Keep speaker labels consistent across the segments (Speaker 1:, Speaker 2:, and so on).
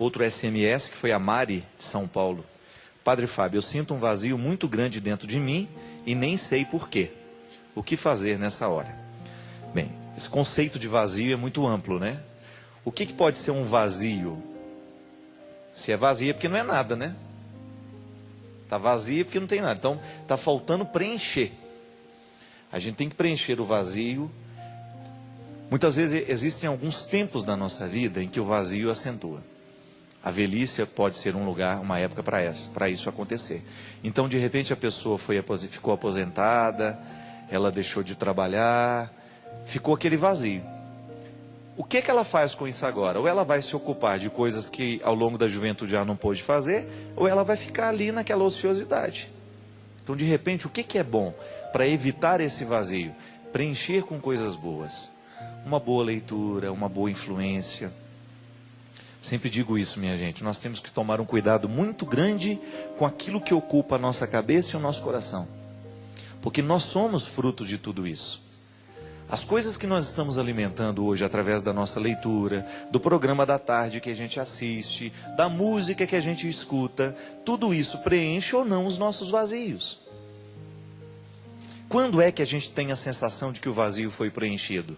Speaker 1: Outro SMS, que foi a Mari, de São Paulo. Padre Fábio, eu sinto um vazio muito grande dentro de mim e nem sei porquê. O que fazer nessa hora? Bem, esse conceito de vazio é muito amplo, né? O que pode ser um vazio? Se é vazio é porque não é nada, né? Está vazio porque não tem nada. Então, está faltando preencher. A gente tem que preencher o vazio. Muitas vezes existem alguns tempos da nossa vida em que o vazio acentua. A velhice pode ser um lugar, uma época para isso acontecer. Então, de repente, a pessoa ficou aposentada, ela deixou de trabalhar, ficou aquele vazio. O que ela faz com isso agora? Ou ela vai se ocupar de coisas que ao longo da juventude já não pôde fazer, ou ela vai ficar ali naquela ociosidade. Então, de repente, o que é bom para evitar esse vazio? Preencher com coisas boas. Uma boa leitura, uma boa influência. Sempre digo isso, minha gente, nós temos que tomar um cuidado muito grande com aquilo que ocupa a nossa cabeça e o nosso coração. Porque nós somos frutos de tudo isso. As coisas que nós estamos alimentando hoje através da nossa leitura, do programa da tarde que a gente assiste, da música que a gente escuta, tudo isso preenche ou não os nossos vazios. Quando é que a gente tem a sensação de que o vazio foi preenchido?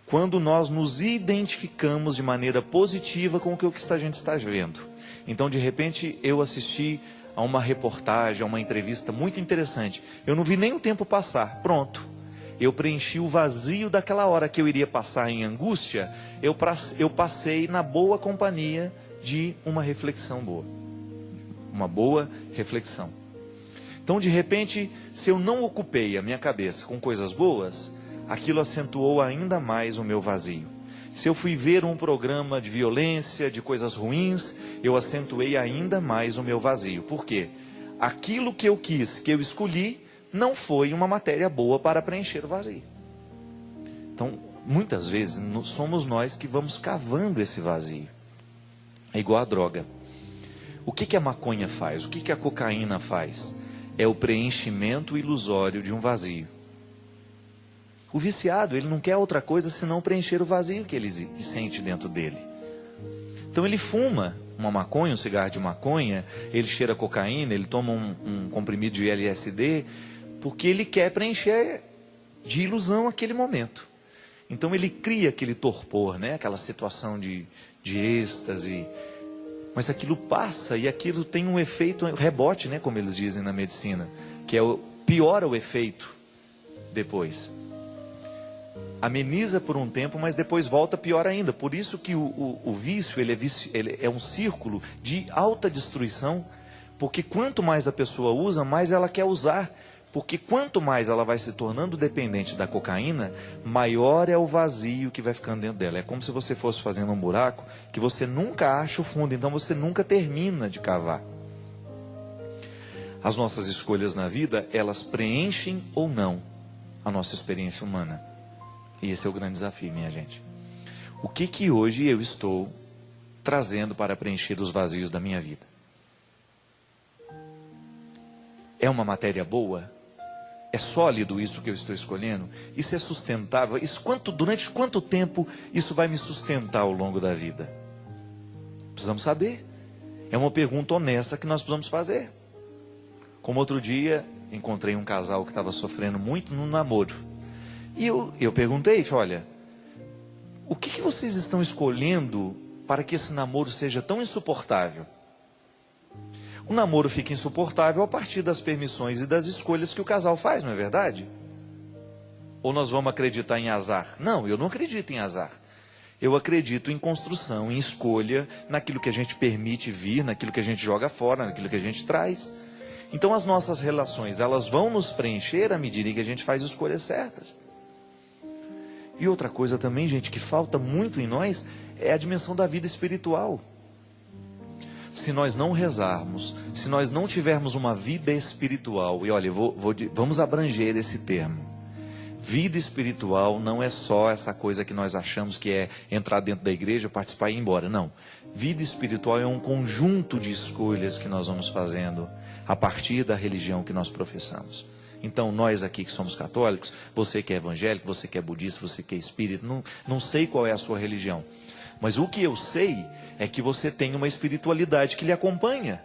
Speaker 1: Quando nós nos identificamos de maneira positiva com o que a gente está vendo. Então, de repente, eu assisti a uma reportagem, a uma entrevista muito interessante. Eu não vi nem o tempo passar. Pronto. Eu preenchi o vazio daquela hora que eu iria passar em angústia. Eu passei na boa companhia de uma reflexão boa. Uma boa reflexão. Então, de repente, se eu não ocupei a minha cabeça com coisas boas, aquilo acentuou ainda mais o meu vazio. Se eu fui ver um programa de violência, de coisas ruins, eu acentuei ainda mais o meu vazio. Por quê? Aquilo que eu quis, que eu escolhi, não foi uma matéria boa para preencher o vazio. Então, muitas vezes, somos nós que vamos cavando esse vazio. É igual a droga. O que a maconha faz? O que a cocaína faz? É o preenchimento ilusório de um vazio. O viciado, ele não quer outra coisa senão preencher o vazio que ele sente dentro dele. Então ele fuma uma maconha, um cigarro de maconha, ele cheira cocaína, ele toma um comprimido de LSD, porque ele quer preencher de ilusão aquele momento. Então ele cria aquele torpor, né? Aquela situação de êxtase. Mas aquilo passa e aquilo tem um efeito rebote, né? Como eles dizem na medicina, que piora o efeito depois. Ameniza por um tempo, mas depois volta pior ainda. Por isso que o vício, ele é um círculo de alta destruição, porque quanto mais a pessoa usa, mais ela quer usar. Porque quanto mais ela vai se tornando dependente da cocaína, maior é o vazio que vai ficando dentro dela. É como se você fosse fazendo um buraco que você nunca acha o fundo, então você nunca termina de cavar. As nossas escolhas na vida, elas preenchem ou não a nossa experiência humana. E esse é o grande desafio, minha gente. O que hoje eu estou trazendo para preencher os vazios da minha vida? É uma matéria boa? É sólido isso que eu estou escolhendo? Isso é sustentável? Durante quanto tempo isso vai me sustentar ao longo da vida? Precisamos saber. É uma pergunta honesta que nós precisamos fazer. Como outro dia, encontrei um casal que estava sofrendo muito no namoro. E eu perguntei, olha, o que vocês estão escolhendo para que esse namoro seja tão insuportável? O namoro fica insuportável a partir das permissões e das escolhas que o casal faz, não é verdade? Ou nós vamos acreditar em azar? Não, eu não acredito em azar. Eu acredito em construção, em escolha, naquilo que a gente permite vir, naquilo que a gente joga fora, naquilo que a gente traz. Então as nossas relações, elas vão nos preencher à medida que a gente faz escolhas certas. E outra coisa também, gente, que falta muito em nós, é a dimensão da vida espiritual. Se nós não rezarmos, se nós não tivermos uma vida espiritual, e olha, vamos abranger esse termo. Vida espiritual não é só essa coisa que nós achamos que é entrar dentro da igreja, participar e ir embora. Não. Vida espiritual é um conjunto de escolhas que nós vamos fazendo a partir da religião que nós professamos. Então, nós aqui que somos católicos, você que é evangélico, você que é budista, você que é espírita, não sei qual é a sua religião. Mas o que eu sei é que você tem uma espiritualidade que lhe acompanha.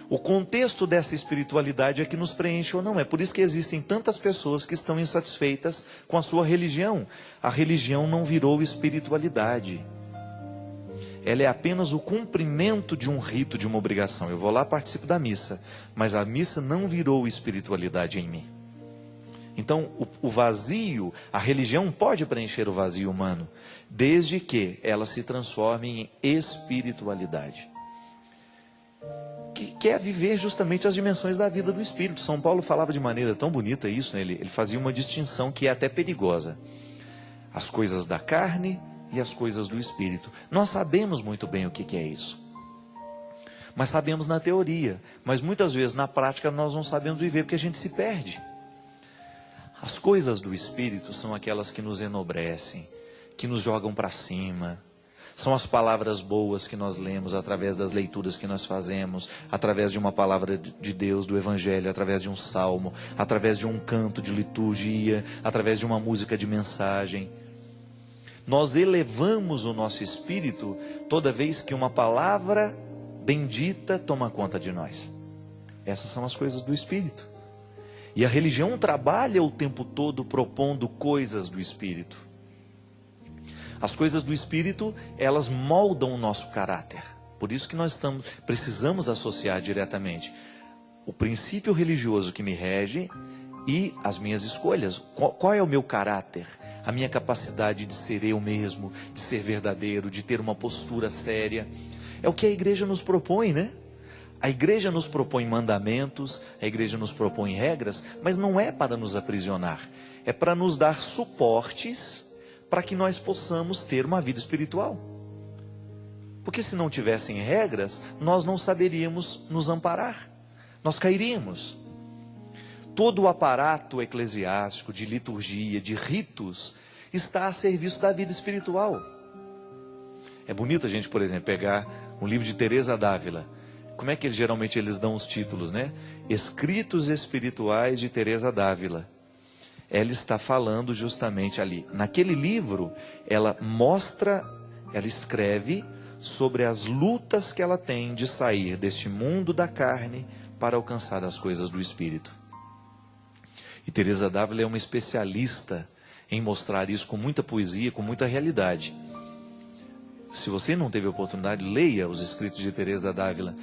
Speaker 1: O contexto dessa espiritualidade é que nos preenche ou não. É por isso que existem tantas pessoas que estão insatisfeitas com a sua religião. A religião não virou espiritualidade. Ela é apenas o cumprimento de um rito, de uma obrigação. Eu vou lá, participo da missa, mas a missa não virou espiritualidade em mim. Então, o vazio, a religião pode preencher o vazio humano, desde que ela se transforme em espiritualidade. Que é viver justamente as dimensões da vida do Espírito. São Paulo falava de maneira tão bonita isso, né? Ele fazia uma distinção que é até perigosa. As coisas da carne e as coisas do Espírito. Nós sabemos muito bem o que é isso. Mas sabemos na teoria. Mas muitas vezes na prática nós não sabemos viver porque a gente se perde. As coisas do Espírito são aquelas que nos enobrecem, que nos jogam para cima. São as palavras boas que nós lemos através das leituras que nós fazemos, através de uma palavra de Deus, do Evangelho, através de um salmo, através de um canto de liturgia, através de uma música de mensagem. Nós elevamos o nosso espírito toda vez que uma palavra bendita toma conta de nós. Essas são as coisas do Espírito. E a religião trabalha o tempo todo propondo coisas do Espírito. As coisas do Espírito, elas moldam o nosso caráter. Por isso que nós precisamos associar diretamente o princípio religioso que me rege e as minhas escolhas. Qual é o meu caráter? A minha capacidade de ser eu mesmo, de ser verdadeiro, de ter uma postura séria. É o que a igreja nos propõe, né? A igreja nos propõe mandamentos, a igreja nos propõe regras, mas não é para nos aprisionar. É para nos dar suportes para que nós possamos ter uma vida espiritual. Porque se não tivessem regras, nós não saberíamos nos amparar. Nós cairíamos. Todo o aparato eclesiástico, de liturgia, de ritos, está a serviço da vida espiritual. É bonito a gente, por exemplo, pegar um livro de Teresa d'Ávila. Como é que geralmente eles dão os títulos, né? Escritos Espirituais de Teresa d'Ávila. Ela está falando justamente ali. Naquele livro, ela escreve sobre as lutas que ela tem de sair deste mundo da carne para alcançar as coisas do Espírito. E Teresa d'Ávila é uma especialista em mostrar isso com muita poesia, com muita realidade. Se você não teve a oportunidade, leia os escritos de Teresa d'Ávila.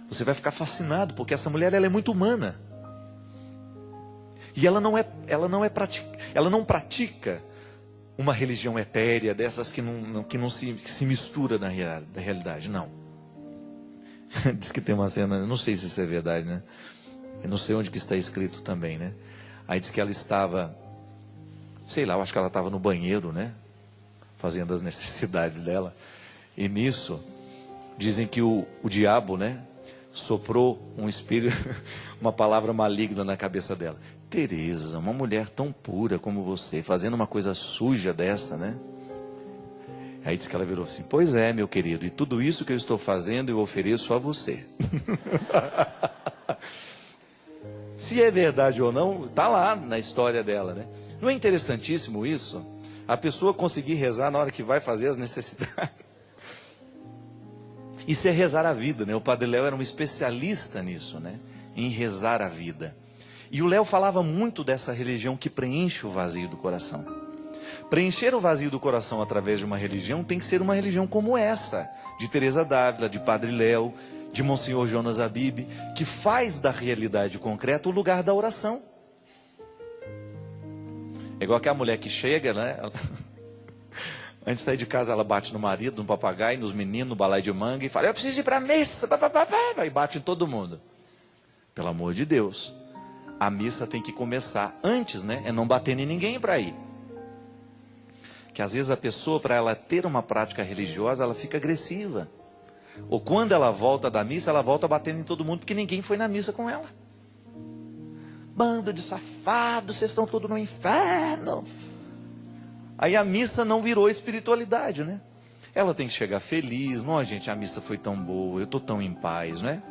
Speaker 1: Você vai ficar fascinado, porque essa mulher ela é muito humana. E ela não pratica uma religião etérea, dessas que não se mistura na realidade, não. Diz que tem uma cena, eu não sei se isso é verdade, né? Eu não sei onde que está escrito também, né? Aí diz que ela estava, sei lá, eu acho que ela estava no banheiro, né? Fazendo as necessidades dela. E nisso, dizem que o diabo, né? Soprou um espírito, uma palavra maligna na cabeça dela. Teresa, uma mulher tão pura como você, fazendo uma coisa suja dessa, né? Aí disse que ela virou assim: pois é, meu querido, e tudo isso que eu estou fazendo eu ofereço a você. Se é verdade ou não, está lá na história dela, né? Não é interessantíssimo isso? A pessoa conseguir rezar na hora que vai fazer as necessidades. Isso é rezar a vida, né? O Padre Léo era um especialista nisso, né? Em rezar a vida. E o Léo falava muito dessa religião que preenche o vazio do coração. Preencher o vazio do coração através de uma religião tem que ser uma religião como essa, de Teresa d'Ávila, de Padre Léo, de Monsenhor Jonas Abib, que faz da realidade concreta o lugar da oração. É igual aquela mulher que chega, né? Antes de sair de casa, ela bate no marido, no papagaio, nos meninos, no balaio de manga, e fala: eu preciso ir para a missa, e bate em todo mundo. Pelo amor de Deus, a missa tem que começar antes, né? É não bater em ninguém para ir. Que às vezes a pessoa, para ela ter uma prática religiosa, ela fica agressiva. Ou quando ela volta da missa, ela volta batendo em todo mundo, porque ninguém foi na missa com ela. Bando de safados, vocês estão todos no inferno. Aí a missa não virou espiritualidade, né? Ela tem que chegar feliz. Não, gente, a missa foi tão boa, eu estou tão em paz, né?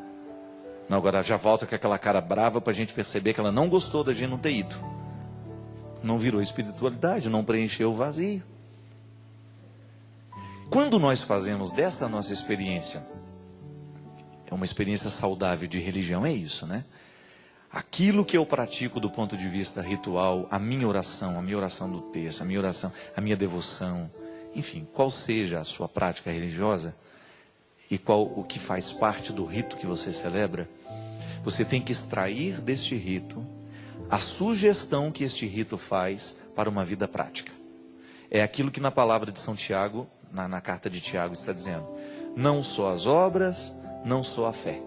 Speaker 1: Não, agora já volta com aquela cara brava para a gente perceber que ela não gostou da gente não ter ido. Não virou espiritualidade, não preencheu o vazio. Quando nós fazemos dessa nossa experiência, é uma experiência saudável de religião, é isso, né? Aquilo que eu pratico do ponto de vista ritual, a minha oração do texto, a minha oração, a minha devoção, enfim, qual seja a sua prática religiosa e qual o que faz parte do rito que você celebra, você tem que extrair deste rito a sugestão que este rito faz para uma vida prática. É aquilo que na palavra de São Tiago, na carta de Tiago está dizendo: não só as obras, não só a fé.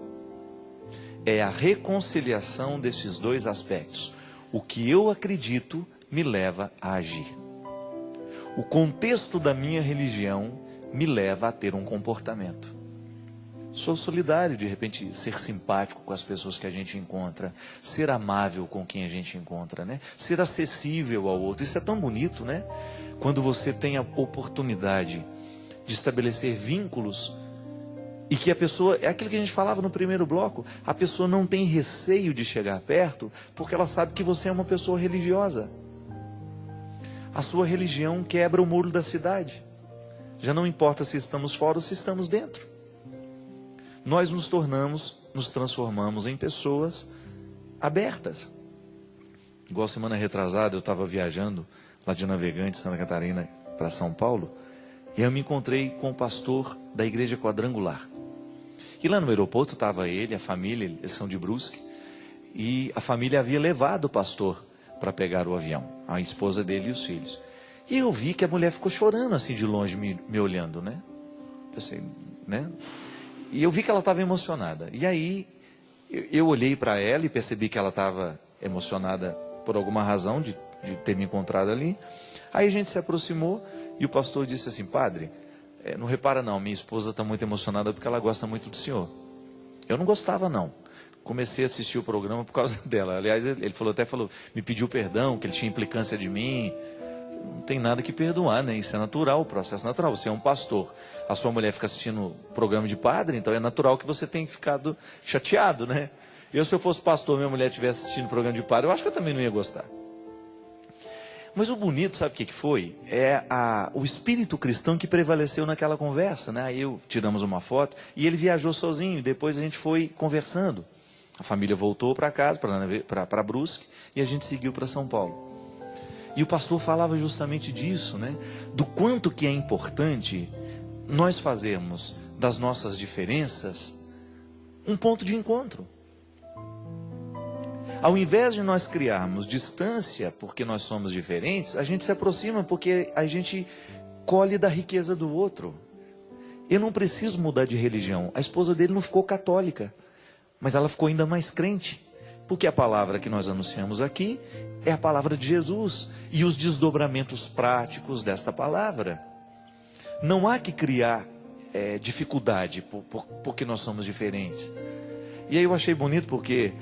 Speaker 1: É a reconciliação desses dois aspectos. O que eu acredito me leva a agir. O contexto da minha religião me leva a ter um comportamento. Sou solidário, de repente, ser simpático com as pessoas que a gente encontra, ser amável com quem a gente encontra, né? Ser acessível ao outro. Isso é tão bonito, né? Quando você tem a oportunidade de estabelecer vínculos e que a pessoa, é aquilo que a gente falava no primeiro bloco, a pessoa não tem receio de chegar perto porque ela sabe que você é uma pessoa religiosa. A sua religião quebra o muro da cidade. Já não importa se estamos fora ou se estamos dentro. Nós nos transformamos em pessoas abertas. Igual semana retrasada eu estava viajando lá de Navegantes, Santa Catarina, para São Paulo, e eu me encontrei com o pastor da Igreja Quadrangular. E lá no aeroporto estava ele, a família, eles são de Brusque, e a família havia levado o pastor para pegar o avião, a esposa dele e os filhos. E eu vi que a mulher ficou chorando assim de longe, me olhando, né? Pensei, né? E eu vi que ela estava emocionada. E aí eu olhei para ela e percebi que ela estava emocionada por alguma razão de ter me encontrado ali. Aí a gente se aproximou e o pastor disse assim: padre, não repara não, minha esposa está muito emocionada porque ela gosta muito do senhor. Eu não gostava não. Comecei a assistir o programa por causa dela. Aliás, ele até falou, me pediu perdão, que ele tinha implicância de mim. Não tem nada que perdoar, né? Isso é natural, o processo natural. Você é um pastor, a sua mulher fica assistindo o programa de padre, então é natural que você tenha ficado chateado, né? Se eu fosse pastor, minha mulher estivesse assistindo o programa de padre, eu acho que eu também não ia gostar. Mas o bonito, sabe o que foi? É o espírito cristão que prevaleceu naquela conversa, né? Aí tiramos uma foto e ele viajou sozinho, depois a gente foi conversando. A família voltou para casa, para Brusque, e a gente seguiu para São Paulo. E o pastor falava justamente disso, né? Do quanto que é importante nós fazermos das nossas diferenças um ponto de encontro. Ao invés de nós criarmos distância porque nós somos diferentes, a gente se aproxima porque a gente colhe da riqueza do outro. Eu não preciso mudar de religião. A esposa dele não ficou católica, mas ela ficou ainda mais crente. Porque a palavra que nós anunciamos aqui é a palavra de Jesus e os desdobramentos práticos desta palavra. Não há que criar dificuldade porque nós somos diferentes. E aí eu achei bonito porque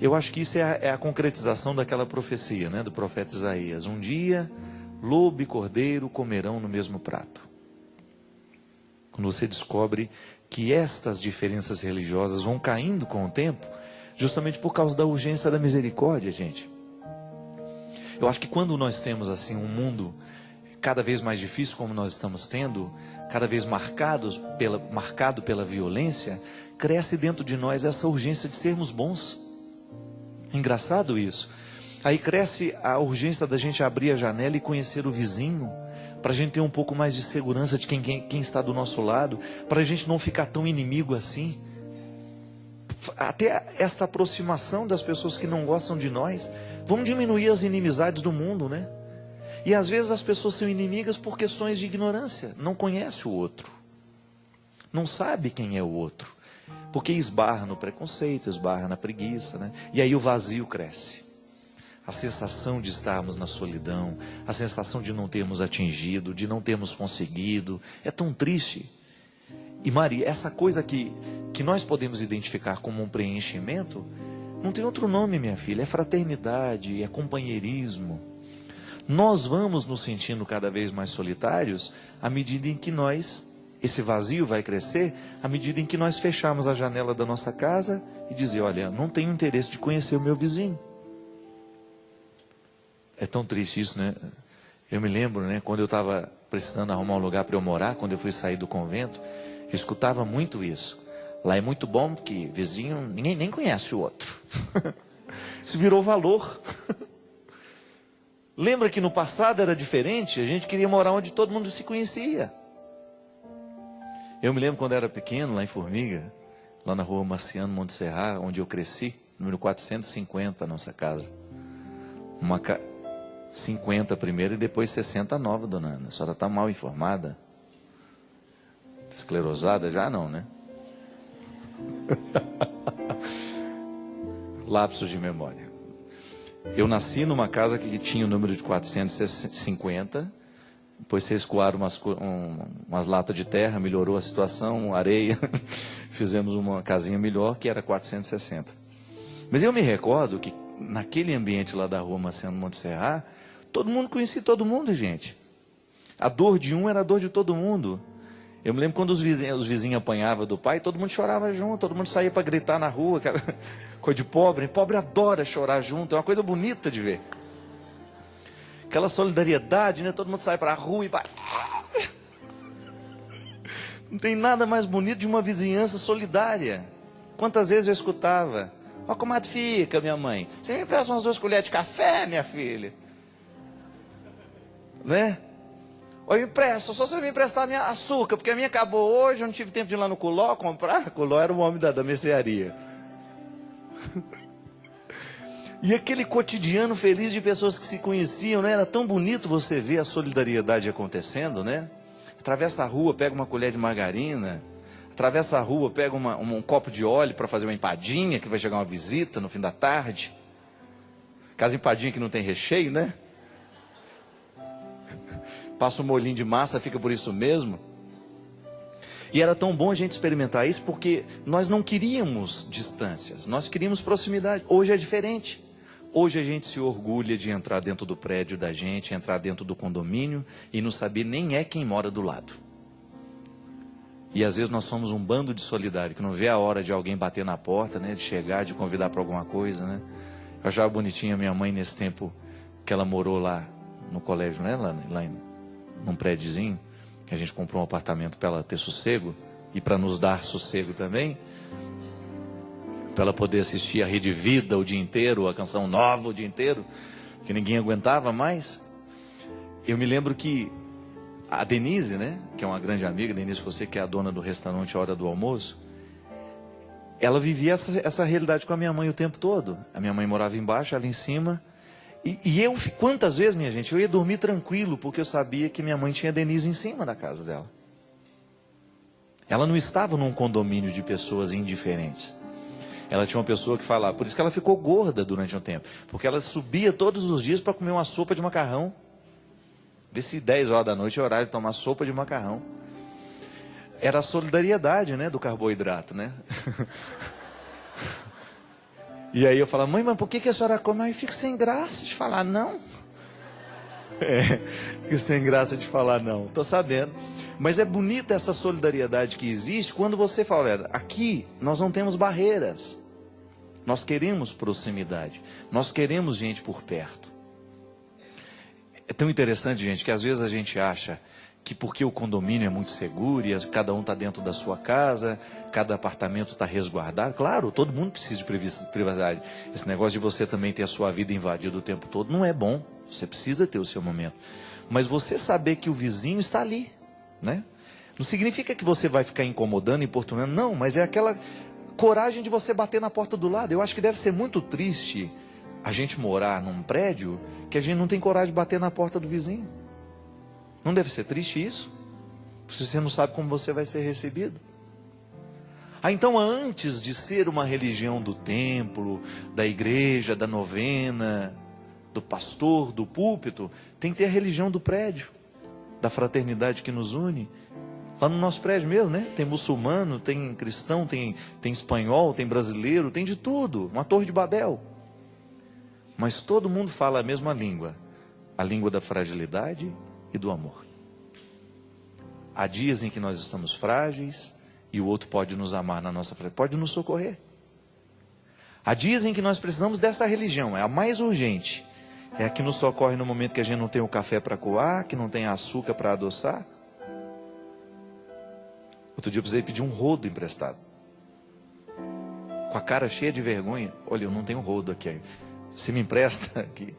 Speaker 1: eu acho que isso é a concretização daquela profecia, né, do profeta Isaías. Um dia, lobo e cordeiro comerão no mesmo prato. Quando você descobre que estas diferenças religiosas vão caindo com o tempo, justamente por causa da urgência da misericórdia, gente. Eu acho que quando nós temos assim um mundo cada vez mais difícil como nós estamos tendo, cada vez marcado pela violência, cresce dentro de nós essa urgência de sermos bons. Engraçado isso. Aí cresce a urgência da gente abrir a janela e conhecer o vizinho, para a gente ter um pouco mais de segurança de quem está do nosso lado, para a gente não ficar tão inimigo assim. Até esta aproximação das pessoas que não gostam de nós, vamos diminuir as inimizades do mundo, né? E às vezes as pessoas são inimigas por questões de ignorância, não conhece o outro, não sabe quem é o outro, porque esbarra no preconceito, esbarra na preguiça, né? E aí o vazio cresce. A sensação de estarmos na solidão, a sensação de não termos atingido, de não termos conseguido, é tão triste. E Maria, essa coisa que nós podemos identificar como um preenchimento, não tem outro nome, minha filha, é fraternidade, é companheirismo. Nós vamos nos sentindo cada vez mais solitários à medida em que esse vazio vai crescer, à medida em que nós fechamos a janela da nossa casa e dizer, olha, não tenho interesse de conhecer o meu vizinho. É tão triste isso, né? Eu me lembro, né, quando eu estava precisando arrumar um lugar para eu morar, quando eu fui sair do convento, eu escutava muito isso. Lá é muito bom porque vizinho, ninguém nem conhece o outro. Isso virou valor. Lembra que no passado era diferente? A gente queria morar onde todo mundo se conhecia. Eu me lembro quando era pequeno, lá em Formiga, lá na rua Marciano Monte Serra, onde eu cresci, número 450, a nossa casa. 50 primeiro e depois 60 nova, dona Ana. A senhora está mal informada. Esclerosada já não, né? Lapsos de memória. Eu nasci numa casa que tinha o número de 450. Depois vocês escoaram umas latas de terra, melhorou a situação, areia. Fizemos uma casinha melhor, que era 460. Mas eu me recordo que naquele ambiente lá da rua Marciano Monte Serra, todo mundo conhecia todo mundo, gente. A dor de um era a dor de todo mundo. Eu me lembro quando os vizinhos apanhavam do pai, todo mundo chorava junto, todo mundo saía para gritar na rua. Coisa de pobre. Pobre adora chorar junto, é uma coisa bonita de ver. Aquela solidariedade, né? Todo mundo sai para a rua e vai. Não tem nada mais bonito de uma vizinhança solidária. Quantas vezes eu escutava: ó, comadre fica, minha mãe. Você me peça umas 2 colheres de café, minha filha. Né? Ou eu empresto, só se você me emprestar a minha açúcar, porque a minha acabou hoje, eu não tive tempo de ir lá no Coló comprar. Coló era o homem da mercearia. E aquele cotidiano feliz de pessoas que se conheciam, né? Era tão bonito você ver a solidariedade acontecendo, né? Atravessa a rua, pega uma colher de margarina. Atravessa a rua, pega um copo de óleo para fazer uma empadinha, que vai chegar uma visita no fim da tarde. Aquelas empadinhas que não tem recheio, né? Passa um molhinho de massa, fica por isso mesmo. E era tão bom a gente experimentar isso, porque nós não queríamos distâncias, nós queríamos proximidade. Hoje é diferente. Hoje a gente se orgulha de entrar dentro do prédio da gente, entrar dentro do condomínio e não saber nem quem mora do lado. E às vezes nós somos um bando de solidário, que não vê a hora de alguém bater na porta, né, de chegar, de convidar para alguma coisa, né? Eu achava bonitinha a minha mãe nesse tempo que ela morou lá no colégio, né, num prédiozinho, que a gente comprou um apartamento para ela ter sossego e para nos dar sossego também, para ela poder assistir a Rede Vida o dia inteiro, a Canção Nova o dia inteiro, que ninguém aguentava mais. Eu me lembro que a Denise, né, que é uma grande amiga, Denise, você que é a dona do restaurante Hora do Almoço, ela vivia essa realidade com a minha mãe o tempo todo. A minha mãe morava embaixo, ela em cima. E eu, quantas vezes, minha gente, eu ia dormir tranquilo, porque eu sabia que minha mãe tinha a Denise em cima da casa dela. Ela não estava num condomínio de pessoas indiferentes. Ela tinha uma pessoa que falava, por isso que ela ficou gorda durante um tempo, porque ela subia todos os dias para comer uma sopa de macarrão. Vê se 10 horas da noite é horário de tomar sopa de macarrão. Era a solidariedade, né, do carboidrato, né? E aí eu falo, mãe, mas por que a senhora come? Aí eu fico sem graça de falar não. Fico sem graça de falar não, estou sabendo. Mas é bonita essa solidariedade que existe quando você fala, olha, aqui nós não temos barreiras. Nós queremos proximidade. Nós queremos gente por perto. É tão interessante, gente, que às vezes a gente acha que porque o condomínio é muito seguro e cada um está dentro da sua casa, cada apartamento está resguardado. Claro, todo mundo precisa de privacidade. Esse negócio de você também ter a sua vida invadida o tempo todo não é bom. Você precisa ter o seu momento. Mas você saber que o vizinho está ali, né? Não significa que você vai ficar incomodando, importunando. Não, mas é aquela coragem de você bater na porta do lado. Eu acho que deve ser muito triste a gente morar num prédio que a gente não tem coragem de bater na porta do vizinho. Não deve ser triste isso? Se você não sabe como você vai ser recebido. Então, antes de ser uma religião do templo, da igreja, da novena, do pastor, do púlpito, tem que ter a religião do prédio, da fraternidade que nos une. Lá no nosso prédio mesmo, né? Tem muçulmano, tem cristão, tem espanhol, tem brasileiro, tem de tudo. Uma torre de Babel. Mas todo mundo fala a mesma língua. A língua da fragilidade e do amor. Há dias em que nós estamos frágeis e o outro pode nos amar na nossa fragilidade, pode nos socorrer. Há dias em que nós precisamos dessa religião, é a mais urgente. É a que nos socorre no momento que a gente não tem o café para coar, que não tem açúcar para adoçar. Outro dia eu precisei pedir um rodo emprestado. Com a cara cheia de vergonha. Olha, eu não tenho rodo aqui. Você me empresta aqui?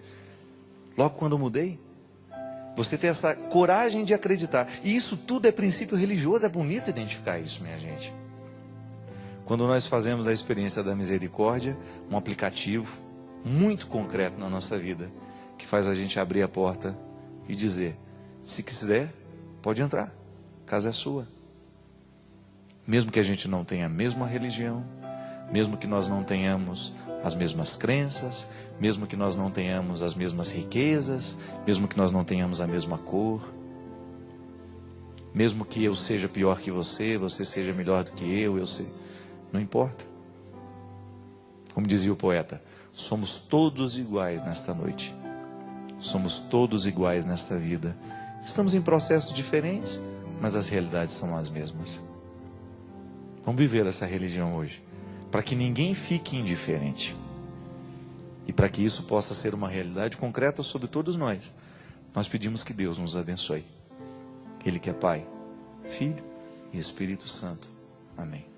Speaker 1: Logo quando eu mudei. Você tem essa coragem de acreditar. E isso tudo é princípio religioso. É bonito identificar isso, minha gente. Quando nós fazemos a experiência da misericórdia, um aplicativo muito concreto na nossa vida, que faz a gente abrir a porta e dizer: se quiser, pode entrar, a casa é sua. Mesmo que a gente não tenha a mesma religião, mesmo que nós não tenhamos as mesmas crenças, mesmo que nós não tenhamos as mesmas riquezas, mesmo que nós não tenhamos a mesma cor, mesmo que eu seja pior que você seja melhor do que eu sei, não importa. Como dizia o poeta, somos todos iguais nesta noite. Somos todos iguais nesta vida. Estamos em processos diferentes, mas as realidades são as mesmas. Vamos viver essa religião hoje, para que ninguém fique indiferente. E para que isso possa ser uma realidade concreta sobre todos nós, nós pedimos que Deus nos abençoe. Ele que é Pai, Filho e Espírito Santo. Amém.